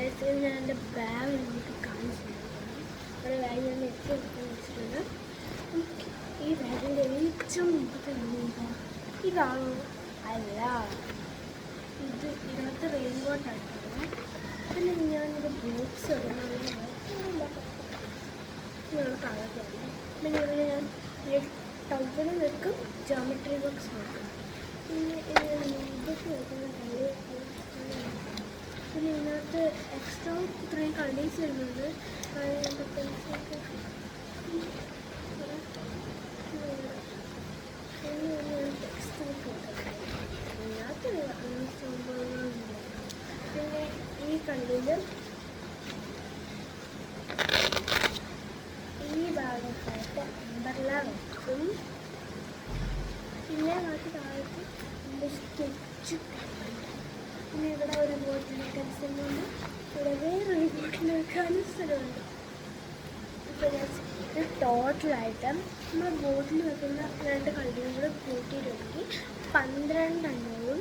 ഞാൻ എൻ്റെ ബാഗ് നമുക്ക് കാണിച്ചു തരുന്നത്. ഒരു ബാഗ് ഞാൻ എത്തി എടുക്കാൻ വെച്ചിട്ടുണ്ട്. ഈ ബാഗിൻ്റെ ഏറ്റവും മുമ്പത്തെ ഇതാണോ? അല്ല, ഇതിനകത്ത് റെയിൻകോട്ടാണ്. പിന്നെ ഞാനൊരു ബോക്സ് കാണാത്തതാണ്. പിന്നെ ഇവിടെ ഞാൻ ടൗണിൽ വെക്കും ജോമെട്രി ബോക്സ് നോക്കും. പിന്നെ ബുക്ക് വെക്കുന്ന പിന്നെ ഇതിനകത്ത് എക്സ്ട്രാ ഇത്രയും കളേഴ്സ് വരുന്നുണ്ട്. ടെക്സ്റ്റ് ബുക്ക് ഇതിനകത്ത് സംഭവങ്ങളുണ്ട്. പിന്നെ ഈ കണ്ണിൽ ഈ ഭാഗത്തായിട്ട് അമ്പർല വെക്കും. പിന്നെ ബാക്കി താഴത്ത് എൻ്റെ സ്കെച്ച്. പിന്നെ ഇവിടെ ഒരു ബോട്ടിൽ വെക്കാൻ സ്ഥലമുണ്ട്. ഇവിടെ വേറൊരു ബോട്ടിൽ വെക്കാനും സ്ഥലമുണ്ട്. ഇപ്പോൾ ഇത് ടോട്ടലായിട്ട് നമ്മൾ ബോട്ടിൽ വെക്കുന്ന 2 കള്ളിയും കൂടെ കൂട്ടിയിട്ടുണ്ടെങ്കിൽ 12 എണ്ണവും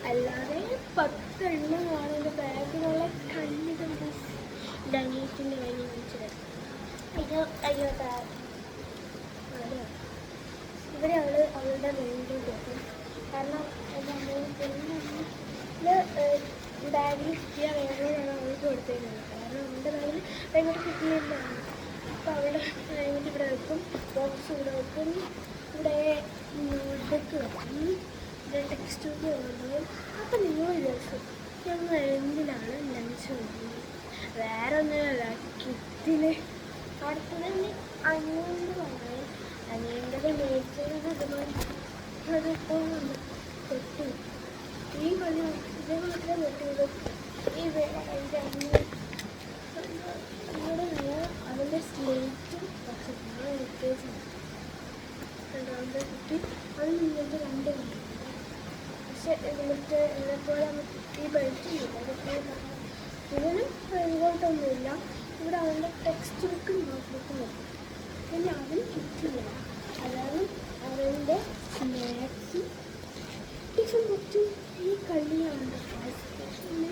അല്ലാതെ 10 എണ്ണമാണ് എൻ്റെ ബാഗിലുള്ള കണ്ണികൾ. ഡനീറ്റിൻ്റെ കാര്യം കാണിച്ചത് അയ്യോ അതെ, ഇവിടെ അവളുടെ വേണ്ടി പോകും. കാരണം ബാഗിൽ കിട്ടിയ വേഗമാണ് അവൾക്ക് കൊടുത്തേക്കുന്നത്. കാരണം അവളുടെ ബാഗിൽ ഭയങ്കര കിട്ടിയില്ലാണ്. അപ്പോൾ അവളുടെ വേണ്ടിയിട്ട് ഇവിടെ വെക്കും, ബോക്സ് ഇവിടെ വെക്കും, ഇവിടെ നോട്ട്ബുക്ക് വെക്കും, ഇവിടെ ടെക്സ്റ്റ് ബുക്ക് കൊണ്ടുപോകും. അപ്പം നിങ്ങൾ വിചാരിക്കും ഞങ്ങൾ എന്തിനാണ് ലഞ്ച് കൊണ്ടുപോകുന്നത്? വേറെ ഒന്നുമല്ല, കിറ്റിന് അടുത്തത് അനിയൻ്റെ പറഞ്ഞാൽ അനിയൻ്റെ മേടിച്ചത് അത് പോകുന്നുണ്ട്. തൊട്ടു ഈ കളി ഇതേ മാത്രമേ തൊട്ടുള്ളൂ. ഈ എൻ്റെ അനിയൻ ഇവിടെ അതിൻ്റെ സ്ലേറ്റും പക്ഷേ രണ്ടാമത്തെ കുട്ടി അത് നിങ്ങൾക്ക് 2 കണ്ടു. പക്ഷെ എന്നിട്ട് എന്നെപ്പോലെ ഈ ബെൽറ്റ് ഇല്ല. ഇതിനും റെയിൻകോട്ടൊന്നുമില്ല. ഇവിടെ അവൻ്റെ ടെക്സ്റ്റ് ബുക്കും നോട്ട്ബുക്കും വെക്കും. പിന്നെ അവന് കിട്ടില്ല. അതാണ് അവൻ്റെ സ്നാക്സും ടിഫിൻ ബുക്കും. ഈ കളിയാണ് അത് പെട്ടെന്ന്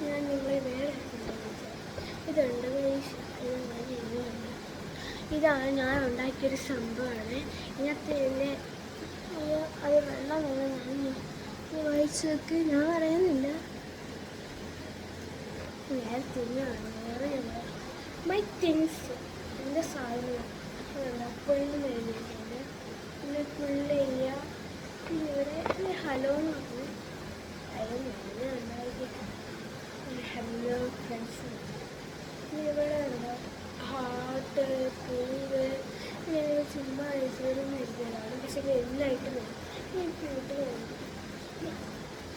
ഞാൻ നിങ്ങളെ വേറെ ഇതുണ്ട്. ഇതാണ് ഞാൻ ഉണ്ടാക്കിയൊരു സംഭവമാണ്. ഇതിനകത്ത് എൻ്റെ അത് വെള്ളം വേണം. ഞാൻ വായിച്ചു നോക്ക്, ഞാൻ പറയുന്നില്ല. വേറെ തിന്നാണ് വേറെ മൈ തിങ്സ് എൻ്റെ സാധനം പൊഴിഞ്ഞ് എഴുതിയിട്ടുണ്ട്. പിന്നെ ഫുള്ള് ഏരിയ. പിന്നെ ഇവിടെ ഹലോ എന്ന് പറഞ്ഞു. അതിന് ഞാൻ ഉണ്ടാക്കിയിട്ട് ഹലോ ഫ്രണ്ട്സ്. പിന്നെ ഇവിടെ ഉണ്ടോ ഹാർട്ട്, പൂവ്. ഞാൻ ചുമ്മാ ഐശ്വര്യം എഴുതിയതാണ്. പക്ഷേ എല്ലായിട്ടും എനിക്ക് വീട്ടിൽ വേണ്ടി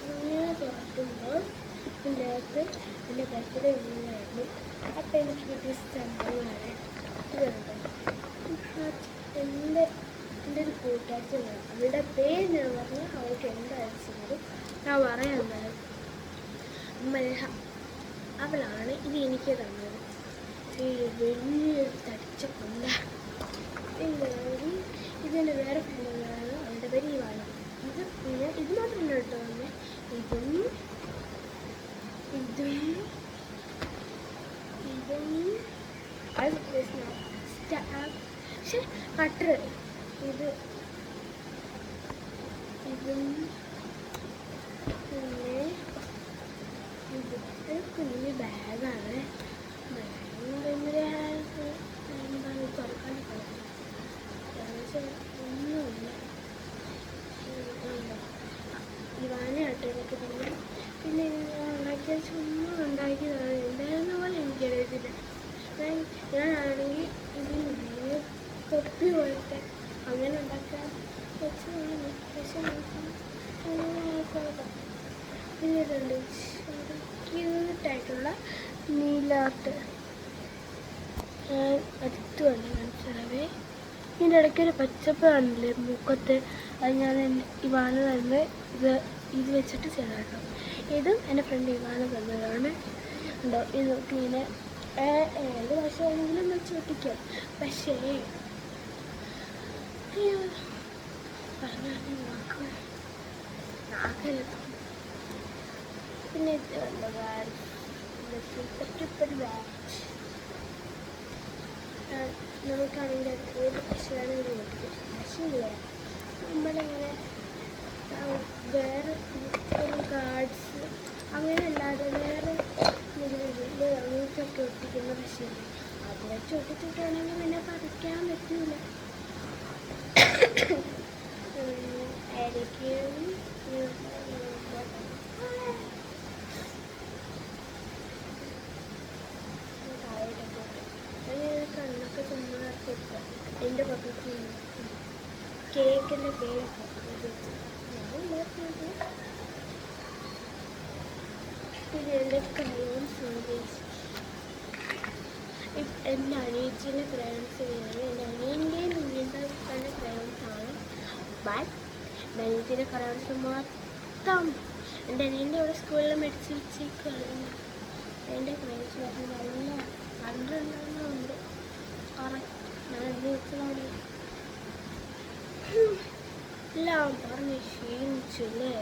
ഇങ്ങനെ തുറക്കുമ്പോൾ ഇതിൻ്റെ അകത്ത് എൻ്റെ ബർത്ത്ഡേ ഉണ്ടായിരുന്നു. അപ്പം എനിക്ക് കിട്ടിയ സംഭവമാണ് ഇതുണ്ട്. എൻ്റെ ഒരു കൂട്ടുകാരിയാണ്. അവളുടെ പേര് ഞാൻ പറഞ്ഞാൽ അവൾക്ക് എന്തായാലും ഞാൻ പറയാൻ മൽഹ. അവളാണ് ഇത് എനിക്ക് തന്നത്. വലിയൊരു തടിച്ച കൊണ്ട. ഇതിൻ്റെ വേറെ ഫ്രണ്ടാണ്. അവളുടെ പേര് ഇവാണ്. പിന്നെ ഇത് മാത്രമല്ല കേട്ടോ, തന്നെ ഇതും അത് പക്ഷെ കട്ടർ ഇതും പിന്നെ ഇത് കുഞ്ഞ് ബാഗാണ്. എന്താണ് തുറക്കാൻ ഒന്നുമില്ല. ഇവാനായിട്ട് എനിക്ക് തന്നെ. പിന്നെ ഉണ്ടാക്കിയ ചുമ്മാ ഉണ്ടാക്കിയതാണ്. എന്തായിരുന്ന പോലെ എനിക്കറിയത്തില്ല. ഞാനാണെങ്കിൽ ഇതിന് തൊപ്പി പോലത്തെ അങ്ങനെ ഉണ്ടാക്കാൻ വെച്ചതാണ്. പക്ഷെ പിന്നെ ഇതുണ്ട് ക്യൂട്ടായിട്ടുള്ള നീലാട്ട്. ഞാൻ അടുത്ത് വന്ന് കാണിച്ചതവേ. ഇതിൻ്റെ ഇടയ്ക്കൊരു പച്ചപ്പ് കാണില്ലേ മൂക്കത്ത്, അത് ഞാൻ ഇവാന തന്നെ ഇത് വെച്ചിട്ട് ചെയ്തേക്കാം. ഇതും എൻ്റെ ഫ്രണ്ട് ഇവാന തന്നതാണ്. ഉണ്ടോ ഇത് ഇങ്ങനെ ഏത് ഭാഷയാണെങ്കിലും വെച്ച് ഒട്ടിക്കാം. പക്ഷേ പറഞ്ഞാൽ ആകെ. പിന്നെ ഇത് കണ്ടോ പറ്റിപ്പടി വാച്ച്. നമുക്കാണെങ്കിൽ ഏത് പക്ഷിയാണ് പക്ഷിയില്ല. നമ്മളിങ്ങനെ വേറെ കാർഡ്സ് അങ്ങനെ അല്ലാതെ വേറെ ഇതിൽ അങ്ങനത്തൊക്കെ ഒട്ടിക്കുന്ന പക്ഷിയില്ല. അത് വെച്ച് ഒട്ടിച്ചിട്ടാണെങ്കിൽ പിന്നെ പറിക്കാൻ പറ്റില്ല. ആയിരിക്കും കണ്ണൊക്കെ ചുമ്മാ എൻ്റെ പക്കത്ത് കേക്കിൻ്റെ പേരൊക്കെ പിന്നെ എൻ്റെ ക്രയോൺസ് എൻ്റെ അനിയത്തിൻ്റെ ക്രയോൺസ് വേണം. എൻ്റെ അനിയൻ്റെയും ഇങ്ങനത്തെ തന്നെ ക്രയോൺസാണ്. ബട്ട് എൻ്റെ അനിയത്തിൻ്റെ ക്രയോൺസ് മൊത്തം എൻ്റെ അനിയൻ്റെ ഇവിടെ സ്കൂളിൽ മേടിച്ച് വെച്ചേക്കാണ്. എൻ്റെ ക്രയോൺസ് നല്ല 12 ഉണ്ട്. കറക്റ്റ് ഞാൻ എഴുതി വെച്ചതാണ്. എല്ലാം പറഞ്ഞ് ക്ഷീണിച്ചല്ലേ.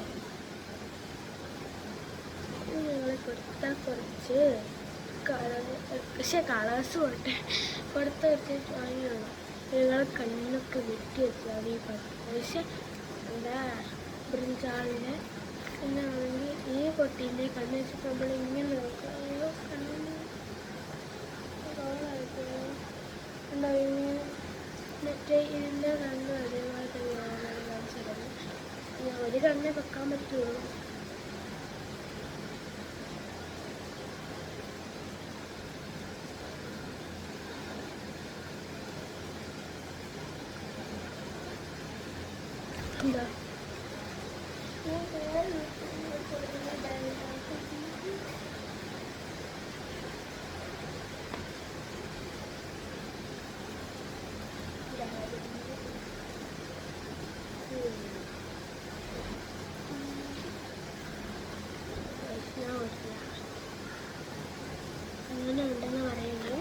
ഞങ്ങൾ കൊടുത്താൽ കുറച്ച് പക്ഷേ കളേഴ്സ് കൊടുത്ത് വെച്ചിട്ട് വാങ്ങിയാണ്. ഞങ്ങളെ കണ്ണൊക്കെ വെട്ടി വെച്ചതാണ് ഈ പക്ഷെ എന്താ ബ്രിഞ്ചാളിൻ്റെ പിന്നെ ആണെങ്കിൽ ഈ കൊട്ടീൻ്റെ കണ്ണ് വെച്ചിട്ട് നമ്മളിങ്ങനെ നോക്കാം. അയ്യോ കണ്ണിന് മറ്റേ ഇതിൻ്റെ കണ്ണ് അതേപോലെ തന്നെയാണ് കാണിച്ചത്. ഞാൻ ഒരു കണ്ണേ വെക്കാൻ പറ്റുള്ളൂ. എന്താ അങ്ങനെ ഉണ്ടെന്ന് പറയുന്നത്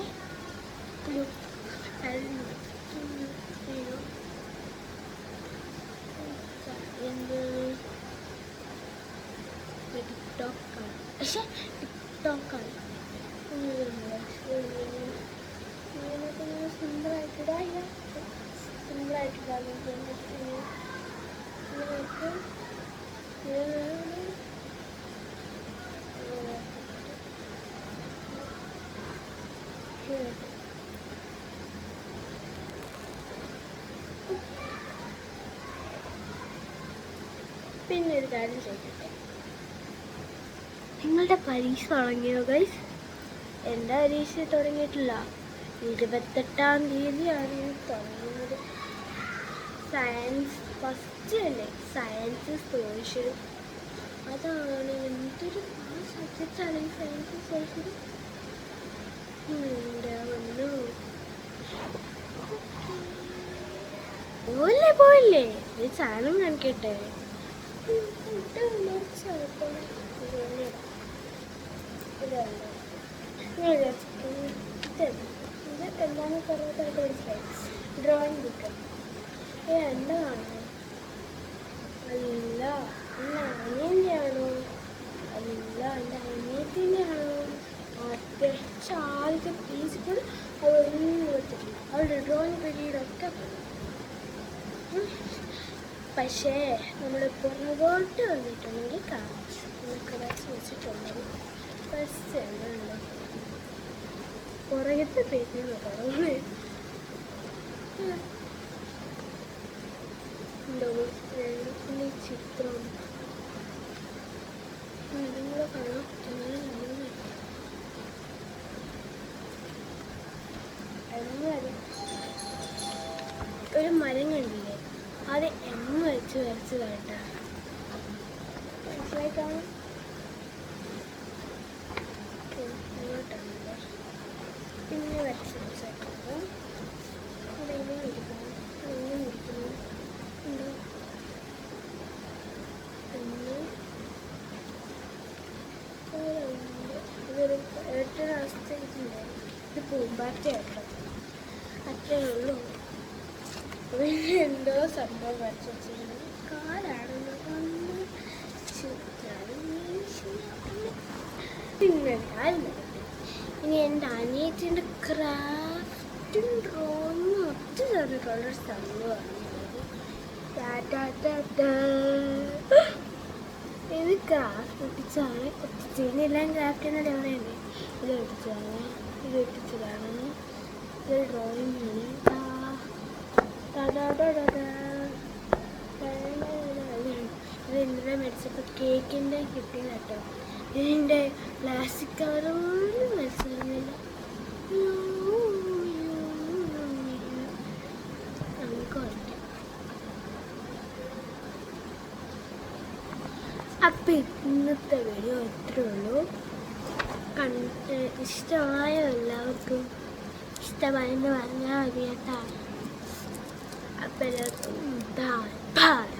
ടിക്ടോക്കാണ്. പക്ഷെ ടിക്ടോക്കാണ് സിമ്പിളായിട്ടിടാ. സിമ്പിളായിട്ടിടാൻ പിന്നെ ഒരു കാര്യം ചോദിക്കട്ടെ, നിങ്ങളുടെ പരീക്ഷ തുടങ്ങിയോ ഗൈസ്? എൻ്റെ പരീക്ഷ തുടങ്ങിയിട്ടില്ല. 28-ാം തീയതിയാണ് തുടങ്ങുന്നത്. സയൻസ് ഫസ്റ്റ് അല്ലേ, സയൻസ് സോഷ്യൽ. അതാണ് എന്തൊരു സബ്ജക്റ്റാണ് സയൻസ് സോഷ്യൽ. പോയില്ലേ ഒരു സാധനം കാണിക്കട്ടെ. എന്താണെന്ന് പറഞ്ഞിട്ട് മനസ്സിലായി. ഡ്രോയിങ് ബുക്ക് എന്താണ്? അല്ല അനിയൻ്റെ ആണോ? അല്ല എൻ്റെ അനിയത്തിൻ്റെ ആണോ? അത്യാവശ്യം ആദ്യത്തെ പീസ് കൂടെ അതൊന്നും കൊടുത്തിട്ടില്ല. അവരുടെ ഡ്രോയിങ് പീരീഡൊക്കെ പക്ഷേ നമ്മൾ പുറകോട്ട് വന്നിട്ടുണ്ടെങ്കിൽ കാണിച്ചു നമുക്ക് വെച്ചിട്ടുണ്ടെങ്കിൽ ഫസ്റ്റ് എന്താണ് പുറകത്തെ പേര് നോക്കണം. ചിത്രം നിങ്ങൾ കാണാം. ഒരു മരം കണ്ടില്ലേ, അത് വെച്ച് വരച്ചതായിട്ടാ. മനസ്സിലായി കാണും. അങ്ങോട്ടാണല്ലോ പിന്നെ വരച്ച് വെച്ചേക്കുന്നത്. അതെങ്ങനെ ഇരിക്കണം, എങ്ങനെ ഇരിക്കുന്നു ഉണ്ടോ? പിന്നെ ഇതൊരു ഏറ്റവും അവസ്ഥ ഇതുണ്ടായിരുന്നു. ഇത് പൂമ്പാറ്റയാട്ടോ, അത്രേ ഉള്ളൂ. പിന്നെ എന്തോ സംഭവം വരച്ച് വെച്ചിരുന്നു. കാലാണെന്ന് പിന്നെ ഇനി എൻ്റെ അനിയത്തിൻ്റെ ക്രാഫ്റ്റും ഡ്രോയിങ്ങും ഒത്തിരി തന്നിട്ടുള്ളൊരു സംഭവമാണ് ഇത് ക്രാഫ്റ്റ് ഒട്ടിച്ചാണ് ഒട്ടിച്ചതിനെല്ലാം ക്രാഫ്റ്റ് എന്നാൽ എവിടെയുണ്ട് ഇത് ഒട്ടിച്ചതാണ് ഇത് ഒട്ടിച്ചതാണ് ഇത് ഡ്രോയിങ് ആണ് ഇത് ഇന്നലെ മേടിച്ചപ്പോൾ കേക്കിൻ്റെ കിട്ടിയത് കേട്ടോ ഇതിൻ്റെ പ്ലാസ്റ്റിക് കവറൊന്നും മേടിച്ചിരുന്നില്ല നമുക്ക് വയ്ക്കാം അപ്പം ഇന്നത്തെ വീഡിയോ ഇത്രയേ ഉള്ളൂ ഇഷ്ടമായോ എല്ലാവർക്കും ഇഷ്ടമായെന്ന് പറഞ്ഞാൽ മതി കേട്ടോ അപ്പം എല്ലാവർക്കും ബൈ